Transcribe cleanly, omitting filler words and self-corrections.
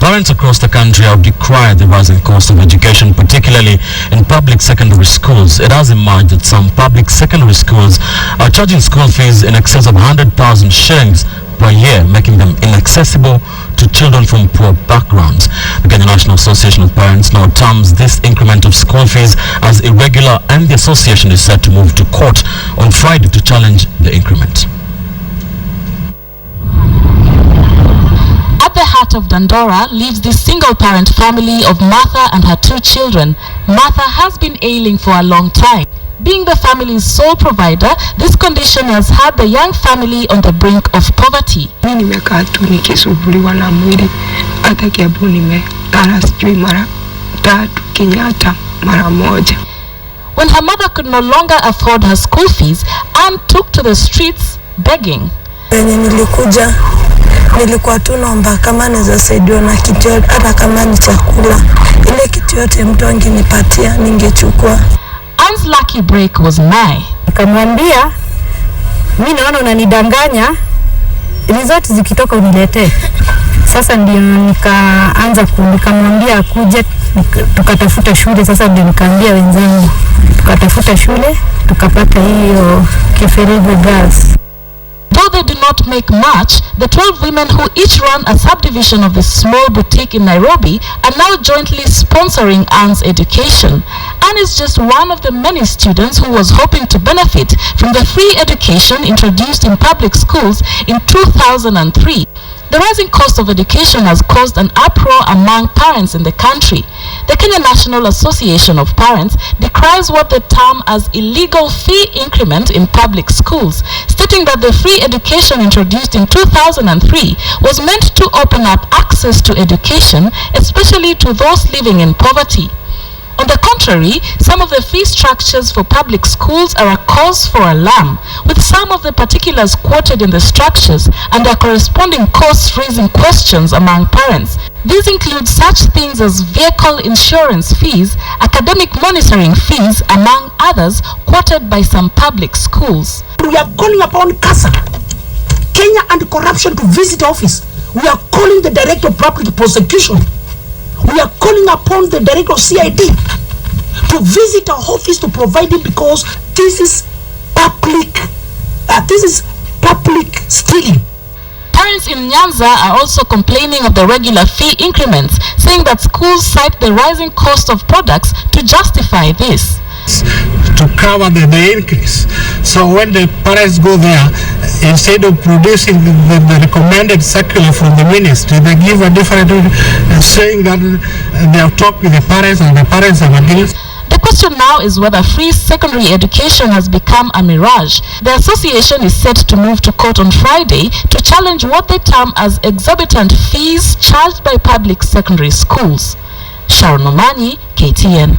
Parents across the country have decried the rising cost of education, particularly in public secondary schools. It has emerged that some public secondary schools are charging school fees in excess of 100,000 shillings per year, making them inaccessible to children from poor backgrounds. The Kenya National Association of Parents now terms this increment of school fees as irregular, and the association is set to move to court on Friday to challenge the increment. At the heart of Dandora lives the single-parent family of Martha and her 2 children. Martha has been ailing for a long time. Being the family's sole provider, this condition has had the young family on the brink of poverty. When her mother could no longer afford her school fees, Anne took to the streets begging. Nilikuwa tu naomba kama naweza saidiwa na kitu, hata kama ni chakula, ile kitu yote mtu angenipatia ningechukua. Anne's lucky break was nigh. Nikamwambia, mimi naona unanidanganya, result zikitoka uniletee. Sasa ndio nikaanza nikamwambia akuje tukatafuta shule. Sasa ndio nikaambia wenzangu tukatafuta shule, tukapata hiyo Keferevo Girls. Though they do not make much, the 12 women who each run a subdivision of the small boutique in Nairobi are now jointly sponsoring Anne's education. Anne is just one of the many students who was hoping to benefit from the free education introduced in public schools in 2003. The rising cost of education has caused an uproar among parents in the country. The Kenya National Association of Parents decries what they term as illegal fee increment in public schools, stating that the free education introduced in 2003 was meant to open up access to education, especially to those living in poverty. On the contrary, some of the fee structures for public schools are a cause for alarm, with some of the particulars quoted in the structures and their corresponding costs raising questions among parents. These include such things as vehicle insurance fees, academic monitoring fees, among others, quoted by some public schools. We are calling upon CASA, Kenya Anti-Corruption, to visit office. We are calling the Director of Public Prosecution. We are calling upon the Director of CID to visit our office to provide it, because this is public stealing. Parents in Nyanza are also complaining of the regular fee increments, saying that schools cite the rising cost of products to justify this. To cover the increase. So when the parents go there, instead of producing the recommended circular from the ministry, they give a different saying that they have talked with the parents and the parents are against. The question now is whether free secondary education has become a mirage. The association is set to move to court on Friday to challenge what they term as exorbitant fees charged by public secondary schools. Sharon Omanyi, KTN.